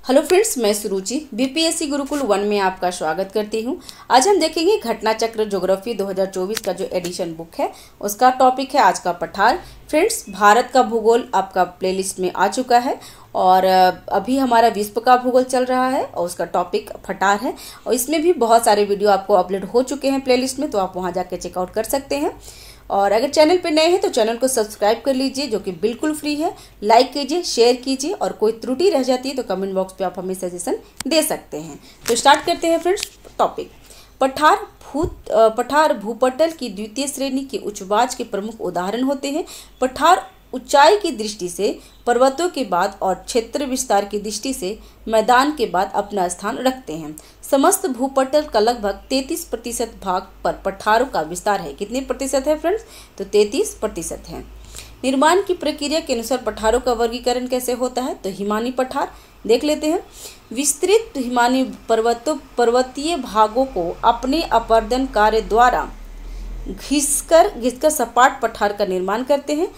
Hello friends, मैं सुरुचि BPSC Gurukul 1 में आपका स्वागत करती हूं। आज हम देखेंगे घटना चक्र ज्योग्राफी 2024 का जो एडिशन बुक है उसका टॉपिक है आज का पठार। फ्रेंड्स, भारत का भूगोल आपका प्लेलिस्ट में आ चुका है और अभी हमारा विश्व का भूगोल चल रहा है और उसका टॉपिक पठार है और इसमें भी बहुत सारे वीडियो आपको अपलोड हो चुके हैं प्लेलिस्ट में, तो आप वहाँ जाके चेकआउट कर सकते हैं। और अगर चैनल पे नए हैं तो चैनल को सब्सक्राइब कर लीजिए जो कि बिल्कुल फ्री है। लाइक कीजिए, शेयर कीजिए और कोई त्रुटि रह जाती है तो कमेंट बॉक्स पे आप हमें सजेशन दे सकते हैं। तो स्टार्ट करते हैं फ्रेंड्स टॉपिक। पठार भूपटल की द्वितीय श्रेणी के उच्चवाच के प्रमुख उदाहरण होते हैं। पठार ऊंचाई की दृष्टि से पर्वतों के बाद और क्षेत्र विस्तार की दृष्टि से मैदान के बाद अपना स्थान रखते हैं। समस्त भूपटल का लगभग 33% भाग पर पठारों का विस्तार है। कितने प्रतिशत है फ्रेंड्स? तो 33% है। निर्माण की प्रक्रिया के अनुसार पठारों का वर्गीकरण कैसे होता है? तो हिमानी पठार देख लेते हैं। विस्तृत हिमानी पर्वतीय भागों को अपने अपर्दन कार्य द्वारा घिसकर सपाट पठार का निर्माण करते हैं।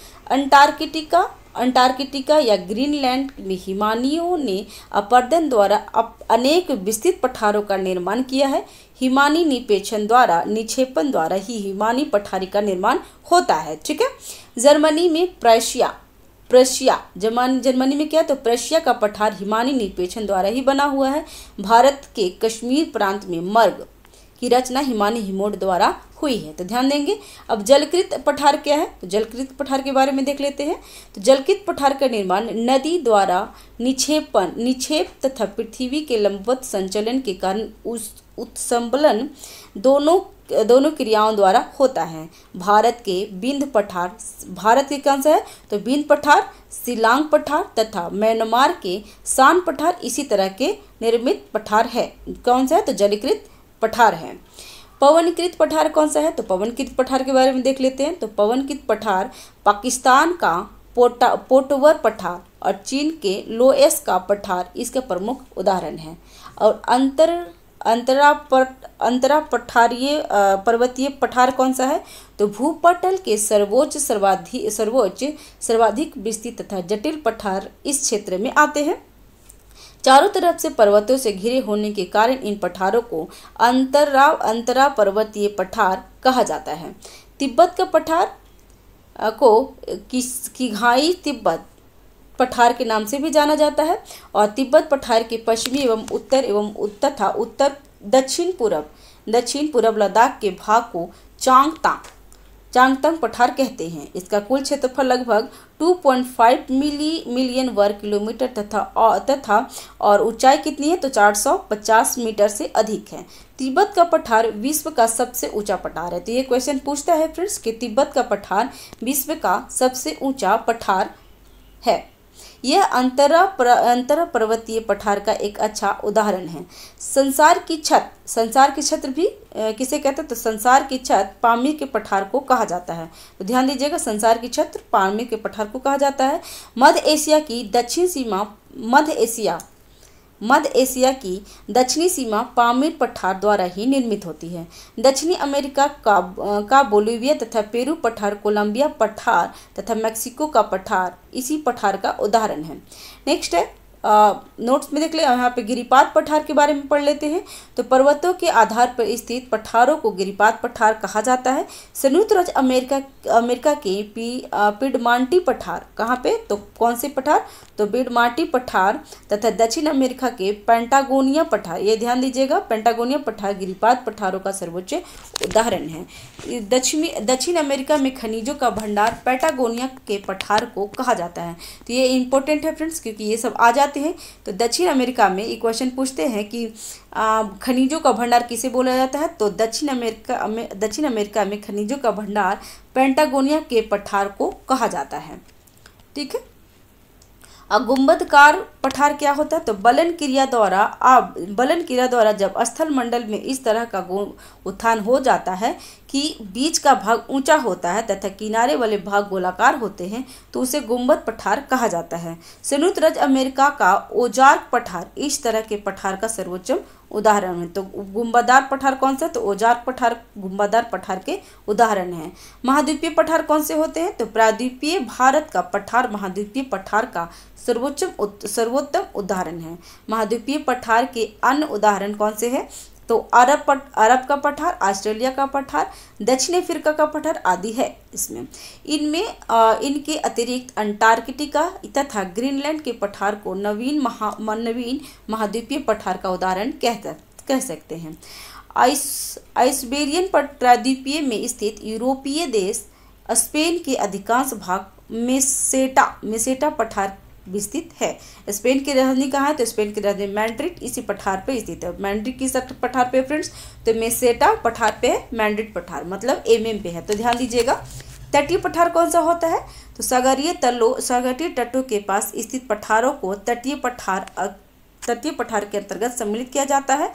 अंटार्कटिका या ग्रीनलैंड में हिमानियों ने अपर्दन द्वारा अनेक विस्तृत पठारों का निर्माण किया है। हिमानी निक्षेपण द्वारा ही हिमानी पठारी का निर्माण होता है। ठीक है। जर्मनी में जर्मनी में क्या है? तो प्रशिया का पठार हिमानी निक्षेपण द्वारा ही बना हुआ है। भारत के कश्मीर प्रांत में मर्ग की रचना हिमानी हिमोड द्वारा हुई है, तो ध्यान देंगे। अब जलकृत पठार क्या है? तो जलकृत पठार के बारे में देख लेते हैं। तो जलकृत पठार का निर्माण नदी द्वारा निक्षेप तथा पृथ्वी के लंबवत संचलन के कारण उत्संबलन दोनों क्रियाओं द्वारा होता है। भारत के कौन सा है? तो बिंद पठार, शिलांग पठार तथा म्यांमार के सान पठार इसी तरह के निर्मित पठार है। कौन सा है? तो जलकृत पठार है। पवनकृत पठार कौन सा है? तो पवनकृत पठार के बारे में देख लेते हैं। तो पवनकृत पठार पाकिस्तान का पोटवर पठार और चीन के लोएस का पठार इसका प्रमुख उदाहरण है। और अंतरा पठारीय पर्वतीय पठार कौन सा है? तो भूपटल के सर्वाधिक विस्तृत तथा जटिल पठार इस क्षेत्र में आते हैं। चारों तरफ से पर्वतों से घिरे होने के कारण इन पठारों को अंतरा पर्वतीय पठार कहा जाता है। तिब्बत का पठार को किघाई तिब्बत पठार के नाम से भी जाना जाता है और तिब्बत पठार के पश्चिमी एवं उत्तर दक्षिण पूर्व लद्दाख के भाग को चांगतंग पठार कहते हैं। इसका कुल क्षेत्रफल लगभग 2.5 मिलियन वर्ग किलोमीटर तथा और ऊंचाई कितनी है? तो 450 मीटर से अधिक है। तिब्बत का पठार विश्व का सबसे ऊंचा पठार है। तो ये क्वेश्चन पूछता है फ्रेंड्स कि तिब्बत का पठार विश्व का सबसे ऊंचा पठार है। यह अंतरा पर्वतीय पठार का एक अच्छा उदाहरण है। संसार की छत भी किसे कहते हैं? तो संसार की छत पामीर के पठार को कहा जाता है। तो ध्यान दीजिएगा, संसार की छत पामीर के पठार को कहा जाता है। मध्य एशिया की दक्षिणी सीमा पामीर पठार द्वारा ही निर्मित होती है। दक्षिणी अमेरिका का बोलिविया तथा पेरू पठार, कोलंबिया पठार तथा मेक्सिको का पठार इसी पठार का उदाहरण है। नेक्स्ट है नोट्स में देख ले, यहाँ पे गिरिपात पठार के बारे में पढ़ लेते हैं। तो पर्वतों के आधार पर स्थित पठारों को गिरिपात पठार कहा जाता है। संयुक्त राज्य अमेरिका के पिडमांटी पठार कहाँ पे? तो कौन से पठार? तो पिडमांटी पठार तथा दक्षिण अमेरिका के पेंटागोनिया पठार, ये ध्यान दीजिएगा, पेंटागोनिया पठार गिरिपात पठारों का सर्वोच्च उदाहरण है। दक्षिण अमेरिका में खनिजों का भंडार पेंटागोनिया के पठार को कहा जाता है। तो ये इंपॉर्टेंट है फ्रेंड्स क्योंकि ये सब आ जाते हैं। तो दक्षिण अमेरिका में एक क्वेश्चन पूछते हैं कि खनिजों का भंडार किसे बोला जाता है? तो दक्षिण अमेरिका में खनिजों का भंडार पेंटागोनिया के पठार को कहा जाता है। ठीक है। गुंबदकार पठार क्या होता है? तो बलन क्रिया द्वारा जब स्थल मंडल में इस तरह का उत्थान हो जाता है कि बीच का भाग ऊंचा होता है तथा किनारे वाले भाग गोलाकार होते हैं तो उसे गुंबद पठार कहा जाता है। संयुक्त राज्य अमेरिका का ओजार्क पठार इस तरह के पठार का सर्वोच्च उदाहरण है। तो गुंबदार पठार कौन सा? तो ओजार्क पठार गुंबदार पठार के उदाहरण है। महाद्वीपीय पठार कौन से होते हैं? तो प्रायद्वीपीय भारत का पठार महाद्वीपीय पठार का सर्वोत्तम उदाहरण है। महाद्वीपीय पठार के अन्य उदाहरण कौन से हैं? तो अरब का पठार, ऑस्ट्रेलिया का पठार, दक्षिण अफ्रीका का पठार आदि है इसमें। इनके अतिरिक्त अंटार्कटिका तथा ग्रीनलैंड के पठार को नवीन महाद्वीपीय पठार का उदाहरण कह सकते हैं। आइसबेरियन प्रायद्वीपीय में स्थित यूरोपीय देश स्पेन के अधिकांश भाग मेसेटा पठार विस्तृत है। स्पेन की राजधानी कहाँ है? तो स्पेन की राजधानी मैड्रिड इसी पठार पे स्थित है। मैड्रिड किस पठार पे फ्रेंड्स? तो मेसेटा पठार पे है, मैड्रिड पठार मतलब एमएम पे है, तो ध्यान दीजिएगा। तटीय पठार कौन सा होता है? तो सागरीय तटों के पास स्थित पठारों को तटीय पठार के अंतर्गत सम्मिलित किया जाता है।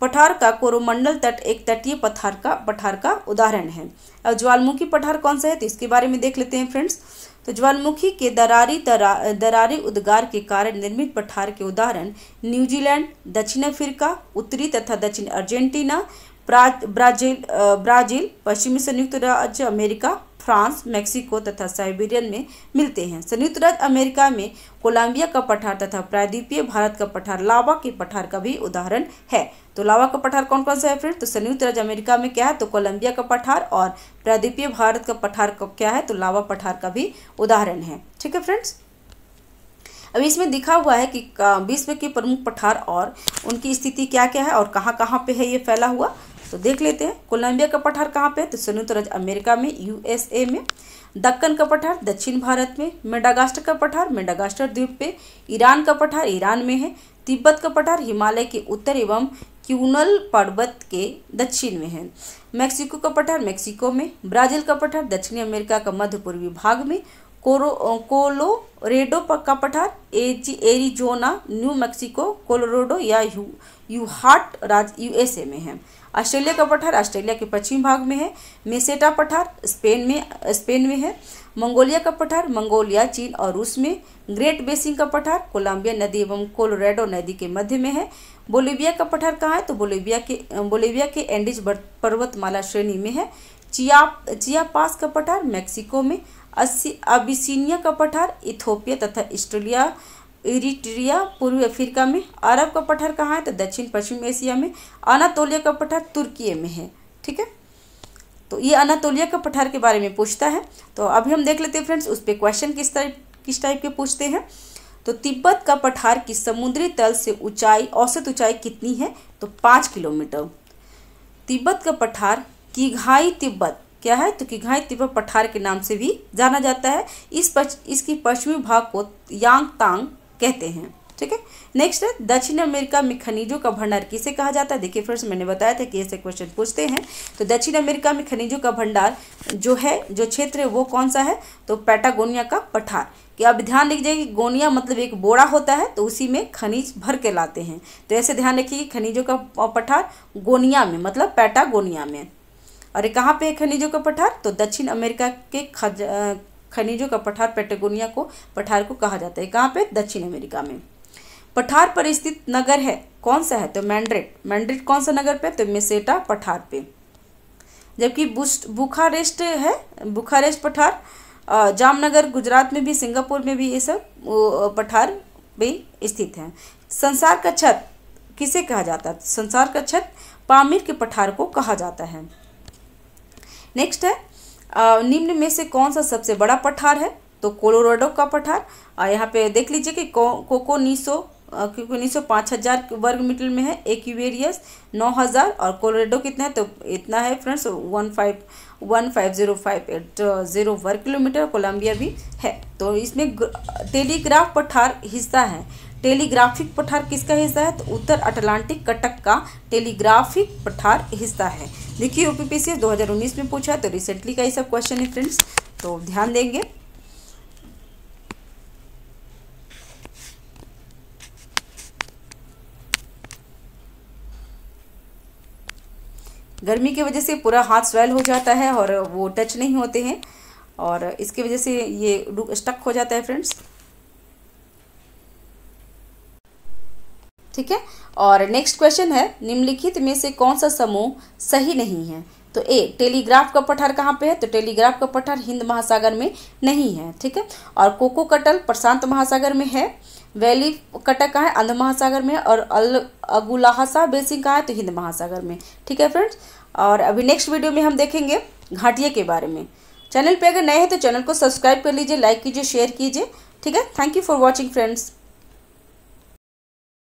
पठार का कोरोमंडल तट एक तटीय पठार का उदाहरण है। अब ज्वालामुखी पठार कौन सा है? तो इसके बारे में देख लेते हैं फ्रेंड्स। तो ज्वालामुखी के दरारी उद्गार के कारण निर्मित पठार के उदाहरण न्यूजीलैंड, दक्षिण अफ्रीका, उत्तरी तथा दक्षिण अर्जेंटीना, ब्राजील, पश्चिमी संयुक्त राज्य अमेरिका, फ्रांस, मेक्सिको तथा साइबेरियन में मिलते हैं। संयुक्त राज्य अमेरिका में कोलंबिया का पठार तथा प्रायद्वीपीय भारत का पठार लावा के पठार का भी उदाहरण है। तो लावा का पठार कौन कौन सा है फ्रेंड्स? तो संयुक्त राज्य अमेरिका में क्या है? तो कोलंबिया का पठार, और प्रायद्वीपीय भारत का पठार का क्या है? तो लावा पठार का भी उदाहरण है। ठीक है फ्रेंड्स। अब इसमें दिखा हुआ है कि विश्व के प्रमुख पठार और उनकी स्थिति क्या क्या है और कहाँ कहाँ पे है ये फैला हुआ, तो देख लेते हैं। कोलंबिया का पठार कहाँ पे है? तो संयुक्त राज्य अमेरिका में, यूएसए में। दक्कन का पठार दक्षिण भारत में। मेडागास्कर का पठार मेडागास्कर द्वीप पे। ईरान का पठार ईरान में है। तिब्बत का पठार हिमालय के उत्तर एवं क्यूनल पर्वत के दक्षिण में है। मैक्सिको का पठार मैक्सिको में। ब्राजील का पठार दक्षिणी अमेरिका का मध्य पूर्वी भाग में। कोलोरेडो का पठार एरिजोना, न्यू मैक्सिको, कोलोराडो या यूहाट राज्य यूएसए में है। ऑस्ट्रेलिया का पठार ऑस्ट्रेलिया के पश्चिमी भाग में है। मेसेटा पठार स्पेन में है। मंगोलिया का पठार मंगोलिया, चीन और रूस में। ग्रेट बेसिन का पठार कोलंबिया नदी एवं कोलोराडो नदी के मध्य में है। बोलिविया का पठार कहाँ है? तो बोलिविया के एंडीज पर्वतमाला श्रेणी में है। चियापास का पठार मैक्सिको में। अबिसिनिया का पठार इथोपिया तथा इरिट्रिया पूर्वी अफ्रीका में। अरब का पठार कहाँ है? तो दक्षिण पश्चिम एशिया में। अनातोलिया का पठार तुर्की में है। ठीक है, तो ये अनातोलिया का पठार के बारे में पूछता है। तो अभी हम देख लेते हैं फ्रेंड्स उस पर क्वेश्चन किस टाइप के पूछते हैं। तो तिब्बत का पठार की समुद्री तल से औसत ऊंचाई कितनी है? तो 5 किलोमीटर। तिब्बत का पठार किघाई तिब्बत क्या है? तो किघाई तिब्बत पठार के नाम से भी जाना जाता है। इसकी पश्चिमी भाग को यांगतांग कहते हैं। ठीक है, नेक्स्ट है दक्षिण अमेरिका में खनिजों का भंडार किसे कहा जाता है? देखिए फ्रेंड्स, मैंने बताया था कि ऐसे क्वेश्चन पूछते हैं। तो दक्षिण अमेरिका में खनिजों का भंडार जो क्षेत्र है वो कौन सा है? तो पैटागोनिया का पठार। कि अब ध्यान लीजिए कि गोनिया मतलब एक बोरा होता है, तो उसी में खनिज भर के लाते हैं। तो ऐसे ध्यान रखिए कि खनिजों का पठार गोनिया में मतलब पैटागोनिया में। और ये कहाँ पे है खनिजों का पठार? तो दक्षिण अमेरिका के खनिजों का पठार पैटागोनिया को पठार को कहा जाता है। कहाँ पे? दक्षिण अमेरिका में। पठार पर स्थित नगर है कौन सा है? तो मैड्रिड कौन सा नगर पे? तो मेसेटा पठार पे। जबकि बुखारेस्ट है, बुखारेस्ट पठार जामनगर गुजरात में भी, सिंगापुर में भी ये सब पठार भी स्थित है। संसार का छत किसे कहा जाता है? संसार का छत पामीर के पठार को कहा जाता है। नेक्स्ट है निम्न में से कौन सा सबसे बड़ा पठार है? तो कोलोराडो का पठार। यहाँ पे देख लीजिए कि कोकोनीसो 5000 वर्ग मीटर में है। एक्वेरियस 9000 और कोलोराडो कितना है? तो इतना है फ्रेंड्स 150580 वर्ग किलोमीटर। कोलंबिया भी है। तो इसमें टेलीग्राफ पठार हिस्सा है। टेलीग्राफिक पठार किसका हिस्सा है? तो उत्तर अटलांटिक कटक का टेलीग्राफिक पठार हिस्सा है। देखिए यूपीपीएससी 2019 में पूछा है, तो रिसेंटली का ये सब क्वेश्चन है फ्रेंड्स, तो ध्यान देंगे। गर्मी की वजह से पूरा हाथ स्वेल हो जाता है और वो टच नहीं होते हैं, और इसकी वजह से ये स्टक हो जाता है फ्रेंड्स। ठीक है। और नेक्स्ट क्वेश्चन है, निम्नलिखित में से कौन सा समूह सही नहीं है? तो ए, टेलीग्राफ का पठार कहाँ पे है? तो टेलीग्राफ का पठार हिंद महासागर में नहीं है। ठीक है। और कोको कटल प्रशांत महासागर में है। वैली कटक कहाँ है? अंध महासागर में। और अल अगुलाहसा बेसिन कहाँ है? तो हिंद महासागर में। ठीक है फ्रेंड्स। और अभी नेक्स्ट वीडियो में हम देखेंगे घाटिया के बारे में। चैनल पे अगर नए हैं तो चैनल को सब्सक्राइब कर लीजिए, लाइक कीजिए, शेयर कीजिए। ठीक है। Thank you for watching friends.